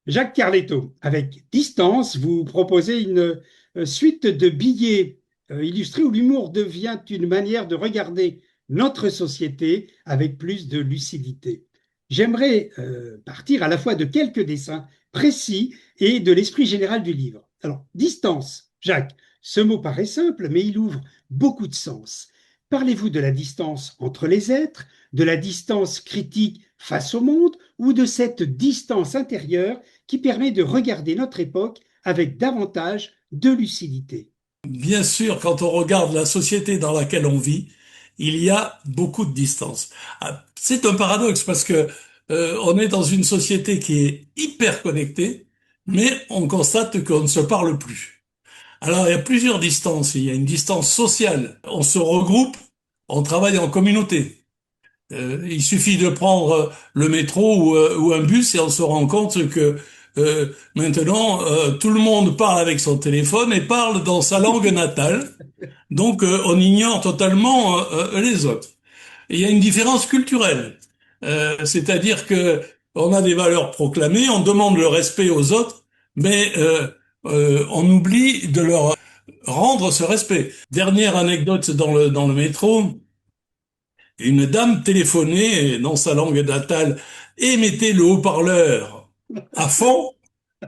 Jacques Carletto, avec Distance, vous proposez une suite de billets illustrés où l'humour devient une manière de regarder notre société avec plus de lucidité. J'aimerais partir à la fois de quelques dessins précis et de l'esprit général du livre. Alors, distance, Jacques, ce mot paraît simple, mais il ouvre beaucoup de sens. Parlez-vous de la distance entre les êtres, de la distance critique face au monde, ou de cette distance intérieure qui permet de regarder notre époque avec davantage de lucidité. Bien sûr, quand on regarde la société dans laquelle on vit, il y a beaucoup de distance. Ah, c'est un paradoxe parce que on est dans une société qui est hyper connectée, mais on constate qu'on ne se parle plus. Alors il y a plusieurs distances. Il y a une distance sociale. On se regroupe, on travaille en communauté. Il suffit de prendre le métro ou un bus et on se rend compte que maintenant tout le monde parle avec son téléphone et parle dans sa langue natale. Donc on ignore totalement les autres. Et il y a une différence culturelle, c'est-à-dire que on a des valeurs proclamées, on demande le respect aux autres, mais on oublie de leur rendre ce respect. Dernière anecdote dans le métro. Une dame téléphonait dans sa langue natale et mettait le haut-parleur à fond.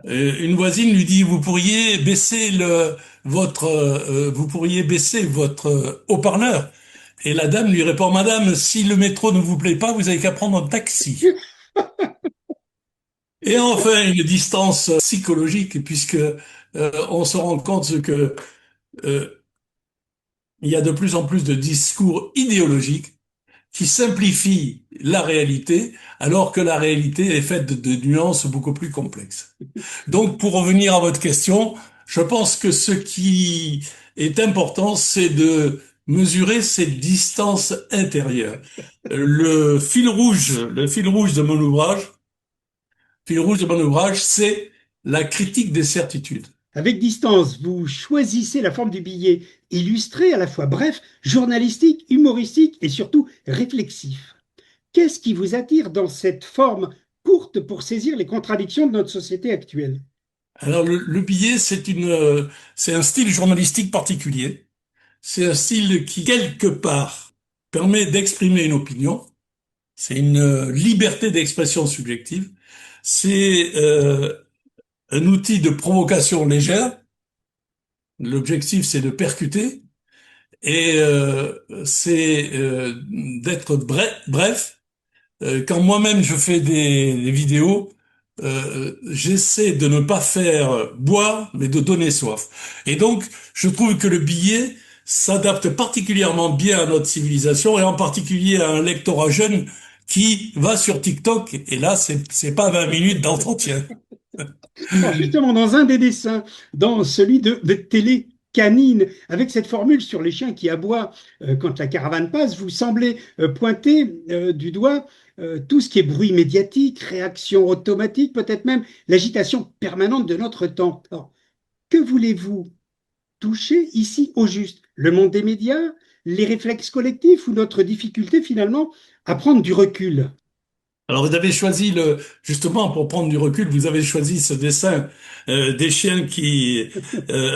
Une voisine lui dit, vous pourriez baisser votre haut-parleur. Et la dame lui répond, Madame, si le métro ne vous plaît pas, vous avez qu'à prendre un taxi. Et enfin, une distance psychologique, puisque on se rend compte que euh, il y a de plus en plus de discours idéologiques qui simplifie la réalité, alors que la réalité est faite de nuances beaucoup plus complexes. Donc, pour revenir à votre question, je pense que ce qui est important, c'est de mesurer cette distance intérieure. Le fil rouge de mon ouvrage, c'est la critique des certitudes. Avec Distance, vous choisissez la forme du billet illustré, à la fois bref, journalistique, humoristique et surtout réflexif. Qu'est-ce qui vous attire dans cette forme courte pour saisir les contradictions de notre société actuelle? Alors, le billet, c'est un style journalistique particulier. C'est un style qui, quelque part, permet d'exprimer une opinion. C'est une liberté d'expression subjective. C'est un outil de provocation légère. L'objectif, c'est de percuter. Et c'est d'être bref. Quand moi-même je fais des vidéos, j'essaie de ne pas faire boire, mais de donner soif. Et donc, je trouve que le billet s'adapte particulièrement bien à notre civilisation et en particulier à un lectorat jeune qui va sur TikTok. Et là, c'est pas 20 minutes d'entretien. Alors justement, dans un des dessins, dans celui de Télé Canine, avec cette formule sur les chiens qui aboient quand la caravane passe, vous semblez pointer du doigt tout ce qui est bruit médiatique, réaction automatique, peut-être même l'agitation permanente de notre temps. Alors, que voulez-vous toucher ici au juste? Le monde des médias, les réflexes collectifs ou notre difficulté finalement à prendre du recul? Alors vous avez choisi justement pour prendre du recul, vous avez choisi ce dessin des chiens qui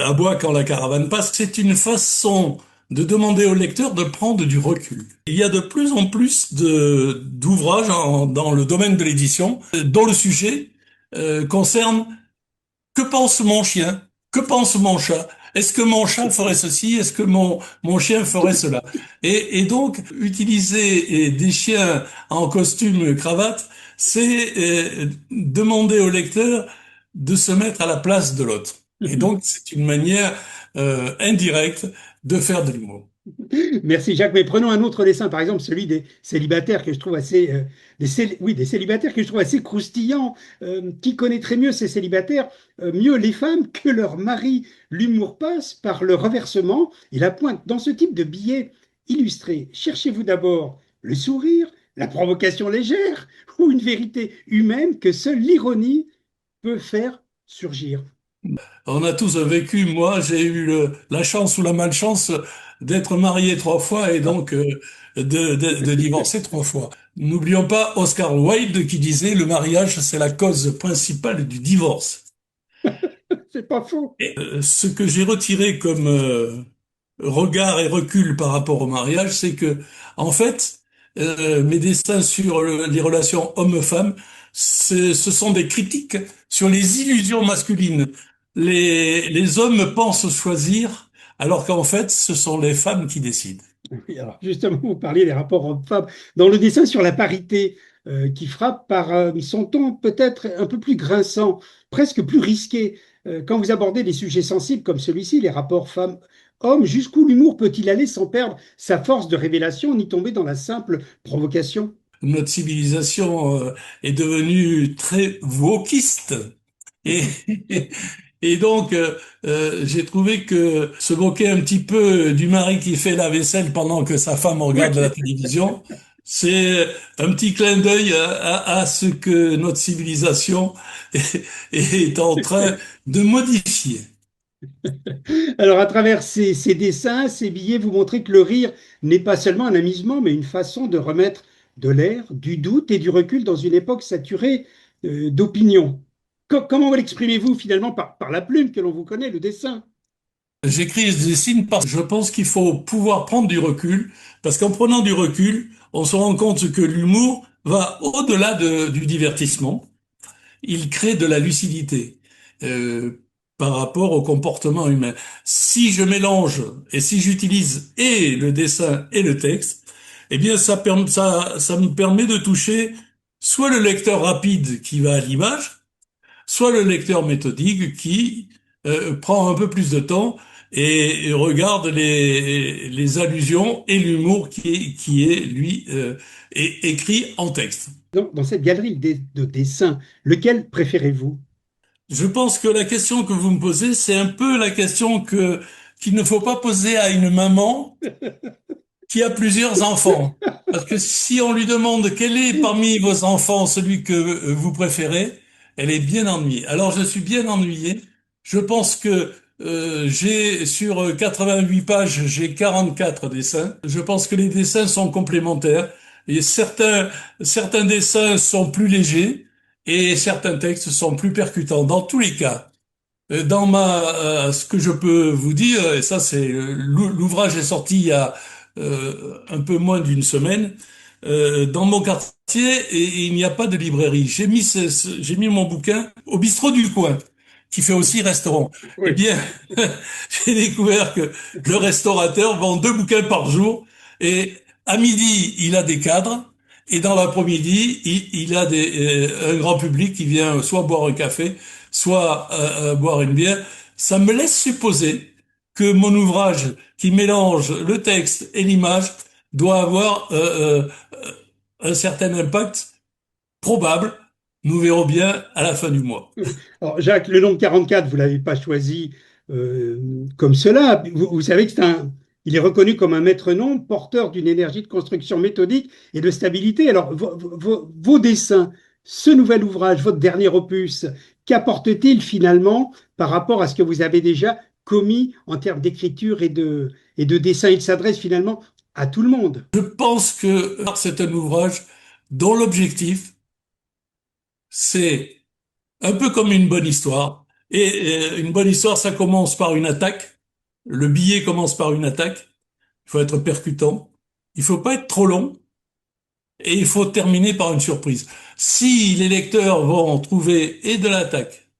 aboient quand la caravane passe. C'est une façon de demander au lecteur de prendre du recul. Il y a de plus en plus d'ouvrages dans le domaine de l'édition dont le sujet concerne que pense mon chien? Que pense mon chat? Est-ce que mon chat ferait ceci? Est-ce que mon chien ferait cela? Et donc, utiliser des chiens en costume cravate, c'est demander au lecteur de se mettre à la place de l'autre. Et donc, c'est une manière indirecte de faire de l'humour. Merci Jacques, mais prenons un autre dessin, par exemple celui des célibataires que je trouve assez, oui, des célibataires que je trouve assez croustillant. Qui connaîtrait mieux ces célibataires, mieux les femmes que leur mari? L'humour passe par le reversement et la pointe. Dans ce type de billet illustré, cherchez-vous d'abord le sourire, la provocation légère ou une vérité humaine que seule l'ironie peut faire surgir? On a tous un vécu. Moi, j'ai eu la chance ou la malchance d'être marié 3 fois et donc de divorcer 3 fois. N'oublions pas Oscar Wilde qui disait le mariage, c'est la cause principale du divorce. C'est pas faux. Et, ce que j'ai retiré comme regard et recul par rapport au mariage, c'est que, en fait, mes dessins sur les relations hommes-femmes, ce sont des critiques sur les illusions masculines. Les hommes pensent choisir, alors qu'en fait, ce sont les femmes qui décident. Oui, alors justement, vous parliez des rapports hommes-femmes. Dans le dessin sur la parité, qui frappe par son ton peut-être un peu plus grinçant, presque plus risqué, quand vous abordez des sujets sensibles comme celui-ci, les rapports femmes-hommes, jusqu'où l'humour peut-il aller sans perdre sa force de révélation ni tomber dans la simple provocation? Notre civilisation est devenue très wokiste. Et, et donc, j'ai trouvé que se moquer un petit peu du mari qui fait la vaisselle pendant que sa femme Oui. regarde la télévision, c'est un petit clin d'œil à ce que notre civilisation est en train de modifier. Alors, à travers ces dessins, ces billets, vous montrez que le rire n'est pas seulement un amusement, mais une façon de remettre de l'air, du doute et du recul dans une époque saturée d'opinions. Comment l'exprimez-vous finalement par la plume que l'on vous connaît, le dessin? J'écris et je dessine parce que je pense qu'il faut pouvoir prendre du recul, parce qu'en prenant du recul, on se rend compte que l'humour va au-delà du divertissement. Il crée de la lucidité par rapport au comportement humain. Si je mélange et si j'utilise et le dessin et le texte, eh bien ça me permet de toucher soit le lecteur rapide qui va à l'image, soit le lecteur méthodique qui prend un peu plus de temps et regarde les allusions et l'humour qui est, lui, écrit en texte. Dans cette galerie de dessins, lequel préférez-vous? Je pense que la question que vous me posez, c'est un peu la question qu'il ne faut pas poser à une maman qui a plusieurs enfants. Parce que si on lui demande quel est parmi vos enfants celui que vous préférez, elle est bien ennuyée. Alors je suis bien ennuyé. Je pense que j'ai sur 88 pages, j'ai 44 dessins. Je pense que les dessins sont complémentaires. Et certains dessins sont plus légers et certains textes sont plus percutants. Dans tous les cas, ce que je peux vous dire, et ça c'est l'ouvrage est sorti il y a un peu moins d'une semaine, dans mon quartier et il n'y a pas de librairie. J'ai mis mon bouquin au bistrot du coin, qui fait aussi restaurant. Eh Oui. bien, j'ai découvert que le restaurateur vend 2 bouquins par jour et à midi il a des cadres. Et dans l'après-midi, il a un grand public qui vient soit boire un café, soit boire une bière. Ça me laisse supposer que mon ouvrage, qui mélange le texte et l'image, doit avoir un certain impact probable. Nous verrons bien à la fin du mois. Alors, Jacques, le nombre 44, vous ne l'avez pas choisi comme cela. Vous savez que il est reconnu comme un maître-nom, porteur d'une énergie de construction méthodique et de stabilité. Alors, vos dessins, ce nouvel ouvrage, votre dernier opus, qu'apporte-t-il finalement par rapport à ce que vous avez déjà commis en termes d'écriture et de dessin? Il s'adresse finalement à tout le monde. Je pense que c'est un ouvrage dont l'objectif, c'est un peu comme une bonne histoire. Et une bonne histoire, ça commence par une attaque. Le billet commence par une attaque. Il faut être percutant. Il faut pas être trop long. Et il faut terminer par une surprise. Si les lecteurs vont trouver et de l'attaque,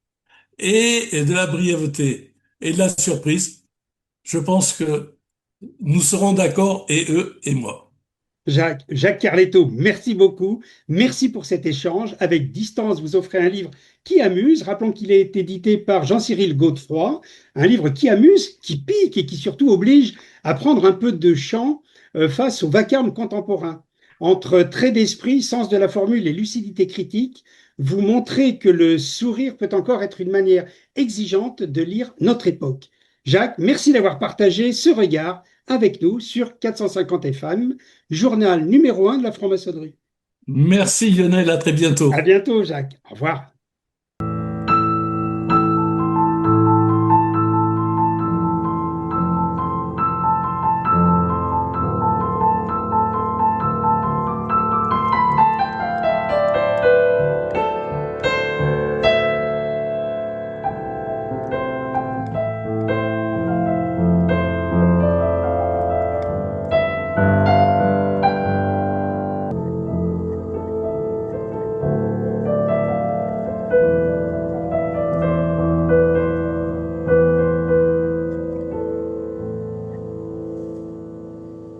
et de la brièveté, et de la surprise, je pense que nous serons d'accord, et eux et moi. Jacques Carletto, merci beaucoup. Merci pour cet échange. Avec Distance, vous offrez un livre qui amuse. Rappelons qu'il est édité par Jean-Cyril Godefroy. Un livre qui amuse, qui pique et qui surtout oblige à prendre un peu de champ face au vacarme contemporain. Entre trait d'esprit, sens de la formule et lucidité critique, vous montrez que le sourire peut encore être une manière exigeante de lire notre époque. Jacques, merci d'avoir partagé ce regard avec nous sur 450 FM, journal numéro 1 de la franc-maçonnerie. Merci Lionel, à très À bientôt. bientôt, Jacques. Au revoir.